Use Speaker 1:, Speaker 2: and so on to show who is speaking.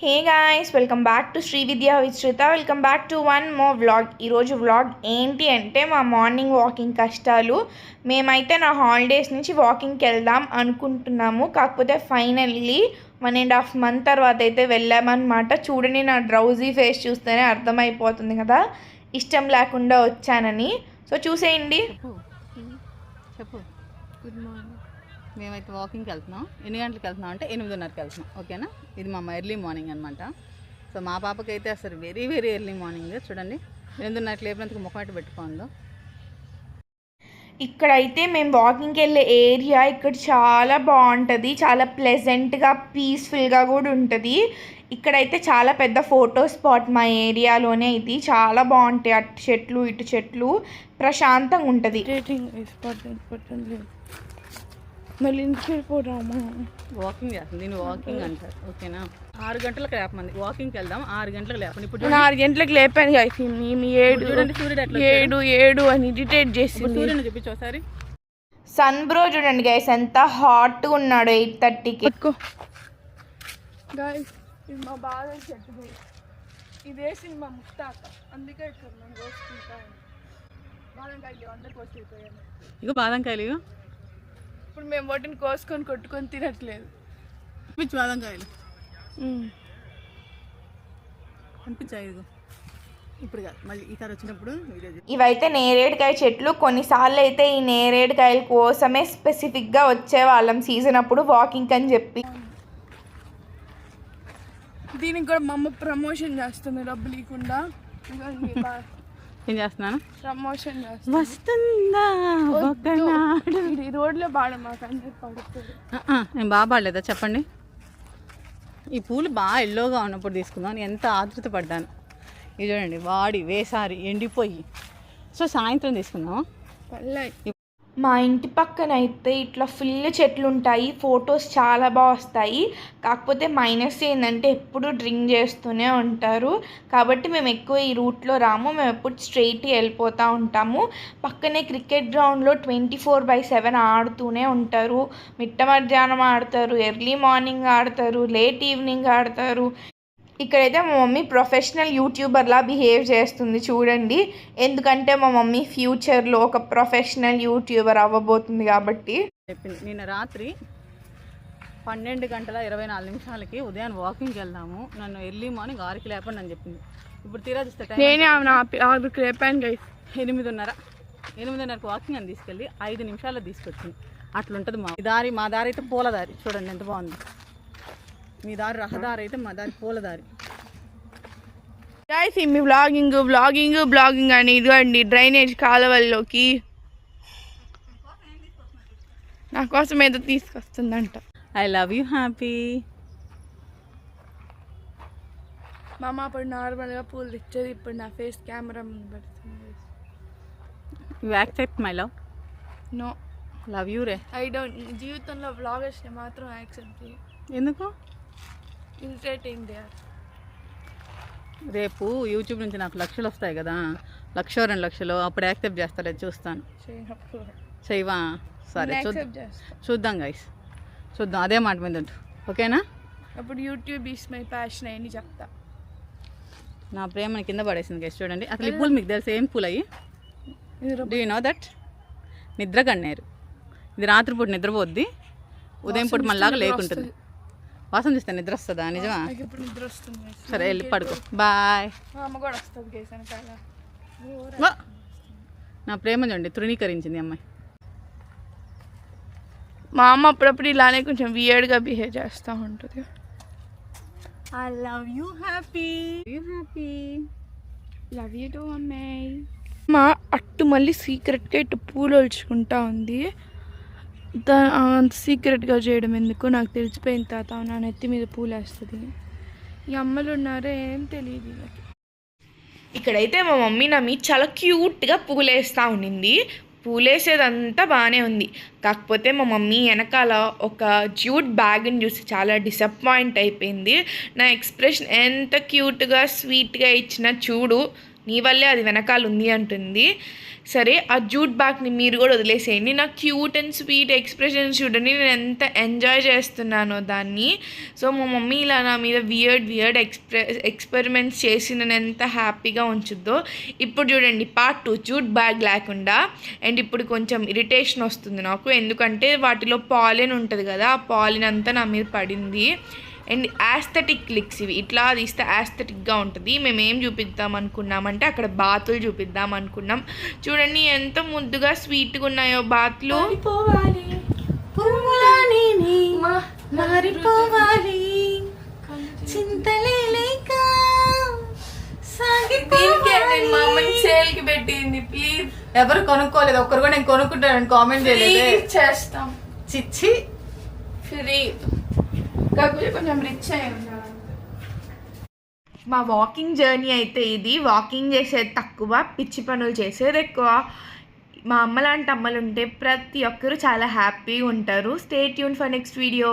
Speaker 1: Hey guys, welcome back to Shri Vidya with Shritha. Welcome back to one more vlog. ఈరోజు vlog ఏంటి అంటే మా morning walking కష్టాలు. మేమైతే నా హాలిడేస్ నుంచి వాకింగ్కి వెళ్దాం అనుకుంటున్నాము. కాకపోతే ఫైనల్లీ 1.5 month తర్వాత అయితే వెళ్ళామన్నమాట. చూడండి, నా డ్రౌజీ ఫేస్ చూస్తేనే అర్థమైపోతుంది కదా ఇష్టం లేకుండా వచ్చానని. సో చూసేయండి.
Speaker 2: చెప్పు. Good morning. మేమైతే వాకింగ్కి వెళ్తున్నాం. ఎన్ని గంటలకు వెళ్తున్నాం అంటే 8:30కి వెళ్తున్నాం. ఓకేనా, ఇది మా ఎర్లీ మార్నింగ్ అనమాట. సో మా పాపకి అయితే అసలు వెరీ వెరీ ఎర్లీ మార్నింగ్. చూడండి 8:30కి లేపినందుకు ముఖం అయితే పెట్టుకోందో.
Speaker 1: ఇక్కడైతే మేము వాకింగ్కి వెళ్ళే ఏరియా ఇక్కడ చాలా బాగుంటుంది, చాలా ప్లెజెంట్గా పీస్ఫుల్గా కూడా ఉంటుంది. ఇక్కడైతే చాలా పెద్ద ఫోటో స్పాట్ మా ఏరియాలోనే. ఇది చాలా బాగుంటాయి, అటు చెట్లు ఇటు చెట్లు, ప్రశాంతంగా ఉంటుంది.
Speaker 2: మళ్ళీ ఇంటికి వెళ్ళిపోదాము. వాకింగ్ చేస్తుంది, దీన్ని వాకింగ్ అంటారు. ఓకేనా, 6 గంటలకు లేపమంది. వాకింగ్కి వెళ్దాం, 6 గంటలకు లేపండి. ఇప్పుడు 6
Speaker 3: గంటలకు లేపాను కదా, మీ 7 అని ఇరిటేట్ చేసి
Speaker 2: సూర్యుని చూపించు ఒకసారి.
Speaker 1: సన్ బ్రో చూడండి గైస్, ఎంత హాట్గా ఉన్నాడు 8:30కి.
Speaker 3: గాయస్, ఇది మా బాధ చెట్టు. ఇదే సినిమా ముక్తాక, అందుకే ఇక్కడ మనం కోసుకుంటాను. బాదంకాయలు అందరు కోసుకెళ్ళిపోయాను.
Speaker 2: ఇగో బాదంకాయలు. ఇగో
Speaker 3: ఇప్పుడు మేము వాటిని కోసుకొని కొట్టుకొని తినట్లేదు.
Speaker 2: పిచ్చి బాదంకాయలు అనిపించాయి. ఇదిగో ఇప్పుడు కాదు, మళ్ళీ ఈసారి వచ్చినప్పుడు.
Speaker 1: ఇవైతే నేరేడుకాయ చెట్లు. కొన్నిసార్లు అయితే ఈ నేరేడుకాయల కోసమే స్పెసిఫిక్గా వచ్చేవాళ్ళం సీజన్ అప్పుడు వాకింగ్ అని చెప్పి.
Speaker 3: దీనికి కూడా మా అమ్మ ప్రమోషన్ చేస్తుంది, డబ్బులు లేకుండా.
Speaker 2: ఏం చేస్తున్నాను?
Speaker 3: ప్రమోషన్
Speaker 2: వస్తుందా ఒకనాడు.
Speaker 3: ఈ రోడ్లో బాగా మాకు అందరు పడుతుంది.
Speaker 2: నేను బాగా పాడలేదా చెప్పండి? ఈ పూలు బాగా ఎల్లోగా ఉన్నప్పుడు తీసుకుందాం ఎంత ఆతృత పడ్డాను. ఇది చూడండి, వాడి వేసారి ఎండిపోయి. సో సాయంత్రం తీసుకుందాం.
Speaker 1: మా ఇంటి పక్కన అయితే ఇట్లా ఫుల్ చెట్లు ఉంటాయి, ఫొటోస్ చాలా బాగా వస్తాయి. కాకపోతే మైనస్ ఏంటంటే ఎప్పుడు డ్రింక్ చేస్తూనే ఉంటారు. కాబట్టి మేము ఎక్కువ ఈ రూట్లో రాము, మేము ఎప్పుడు స్ట్రైట్ వెళ్ళిపోతూ ఉంటాము. పక్కనే క్రికెట్ గ్రౌండ్లో 24/7 ఆడుతూనే ఉంటారు. మిట్ట మధ్యాహ్నం ఆడతారు, ఎర్లీ మార్నింగ్ ఆడతారు, లేట్ ఈవినింగ్ ఆడతారు. ఇక్కడైతే మా మమ్మీ ప్రొఫెషనల్ యూట్యూబర్లా బిహేవ్ చేస్తుంది చూడండి. ఎందుకంటే మా మమ్మీ ఫ్యూచర్లో ఒక ప్రొఫెషనల్ యూట్యూబర్ అవ్వబోతుంది కాబట్టి.
Speaker 2: చెప్పింది నిన్న రాత్రి 12:24 ఉదయం వాకింగ్కి వెళ్దాము, నన్ను ఎర్లీ మార్నింగ్ 6కి లేపండి అని చెప్పింది. ఇప్పుడు తీరా చూస్తే టైం
Speaker 3: 8:30కి లేపాను గైస్.
Speaker 2: 8:30కి వాకింగ్ అని తీసుకెళ్ళి 5 నిమిషాల్లో తీసుకొచ్చింది. అట్లుంటుంది మా దారి అయితే పూల దారి. చూడండి ఎంత బాగుంది. మీ దారి రహదారి అయితే మా దారి పూల దారి.
Speaker 3: గాయ్స్, మీ బ్లాగింగ్ అని ఇదిగోండి డ్రైనేజ్ కాలువల్లోకి నా కోసం ఏదో తీసుకొస్తుందంట.
Speaker 2: I love you happy.
Speaker 3: మా అమ్మ అప్పుడు నార్మల్గా పూలు తెచ్చేది, ఇప్పుడు నా ఫేస్ కెమెరా ముందు పెడుతుంది.
Speaker 2: You accept my love?
Speaker 3: No,
Speaker 2: love you రే.
Speaker 3: I don't. జీవితంలో వ్లాగర్స్ని మాత్రం యాక్సెప్ట్ చేయి.
Speaker 2: ఎందుకు?
Speaker 3: Irritating they are.
Speaker 2: రేపు యూట్యూబ్ నుంచి నాకు లక్షలు వస్తాయి కదా, 1,00,000 2 లక్షలు, అప్పుడు యాక్సెప్ట్ చేస్తారా చూస్తాను. చేయవా? సరే చూద్దాం గైస్, చూద్దాం. అదే మాట మీద ఉంటు. ఓకేనా?
Speaker 3: అప్పుడు యూట్యూబ్ ఈస్ మై ప్యాషన్ అని చెప్తా.
Speaker 2: నా ప్రేమని కింద పడేసింది గైస్. చూడండి అసలు ఈ పూలు మీకు తెలుసు ఏం పూలు అయ్యి? Do you know that? నిద్ర కన్నేరు. ఇది రాత్రిపూట నిద్రపోద్ది, ఉదయం పూట మళ్ళాగా లేకుంటుంది. వాసన చూస్తే నిద్ర వస్తుందా? నిజమా? సరే వెళ్ళి పడుకో. బాయ్. నా ప్రేమ చూడండి తృణీకరించింది అమ్మాయి.
Speaker 3: మా అమ్మ అప్పుడప్పుడు ఇలానే కొంచెం వియర్డ్గా బిహేవ్ చేస్తూ ఉంటుంది.
Speaker 2: I love you happy.
Speaker 3: Love you to అమ్మాయి. మా అట్టు మళ్ళీ సీక్రెట్గా ఇటు పూలు ఒలుచుకుంటా ఉంది. అంత సీక్రెట్గా చేయడం ఎందుకు, నాకు తెలిసిపోయిన తాత నా నెత్తి మీద పూలు వేస్తుంది. ఈ అమ్మలు ఉన్నారో ఏం తెలియదు.
Speaker 1: ఇక్కడైతే మా మమ్మీ నా మీద చాలా క్యూట్గా పూలేస్తూ ఉండింది. పూలేసేదంతా బాగానే ఉంది. కాకపోతే మా మమ్మీ వెనకాల ఒక జ్యూట్ బ్యాగ్ని చూసి చాలా డిసప్పాయింట్ అయిపోయింది. నా ఎక్స్ప్రెషన్ ఎంత క్యూట్గా స్వీట్గా ఇచ్చిన చూడు, నీ వల్లే అది వెనకాల ఉంది అంటుంది. సరే ఆ జూట్ బ్యాగ్ని మీరు కూడా వదిలేసేయండి. నా క్యూట్ అండ్ స్వీట్ ఎక్స్ప్రెషన్స్ చూడండి, నేను ఎంత ఎంజాయ్ చేస్తున్నానో దాన్ని. సో మా మమ్మీ ఇలా నా మీద వియర్డ్ ఎక్స్పెరిమెంట్స్ చేసి నేను ఎంత హ్యాపీగా ఉంచుద్దో. ఇప్పుడు చూడండి పార్ట్ 2 జూట్ బ్యాగ్ లేకుండా. అండ్ ఇప్పుడు కొంచెం ఇరిటేషన్ వస్తుంది నాకు, ఎందుకంటే వాటిలో పాలిన్ ఉంటుంది కదా, ఆ పాలిన్ అంతా నా మీద పడింది. అండ్ యాస్థెటిక్ క్లిక్స్ ఇవి, ఇట్లా తీస్తే యాస్థెటిక్గా ఉంటుంది. మేము ఏం చూపిద్దాం అనుకున్నామంటే అక్కడ బాతులు చూపిద్దాం అనుకున్నాం. చూడండి ఎంత ముద్దుగా స్వీట్గా ఉన్నాయో బాతులు.
Speaker 2: మారిపోవాలి
Speaker 1: సేల్కి పెట్టింది ప్లీజ్.
Speaker 2: ఎవరు కొనుక్కోలేదు, ఒక్కరు కూడా నేను కొనుక్కుంటానని కామెంట్ చేయలేదు.
Speaker 1: చేస్తాం
Speaker 2: చిచ్చి
Speaker 1: ఫ్రీ, కాకపోతే కొంచెం రిచ్ అయి ఉండాలి. మా వాకింగ్ జర్నీ అయితే ఇది. వాకింగ్ చేసేది తక్కువ, పిచ్చి పనులు చేసేది ఎక్కువ. మా అమ్మ లాంటి అమ్మలు ఉంటే ప్రతి ఒక్కరూ చాలా హ్యాపీగా ఉంటారు. Stay tune for next video.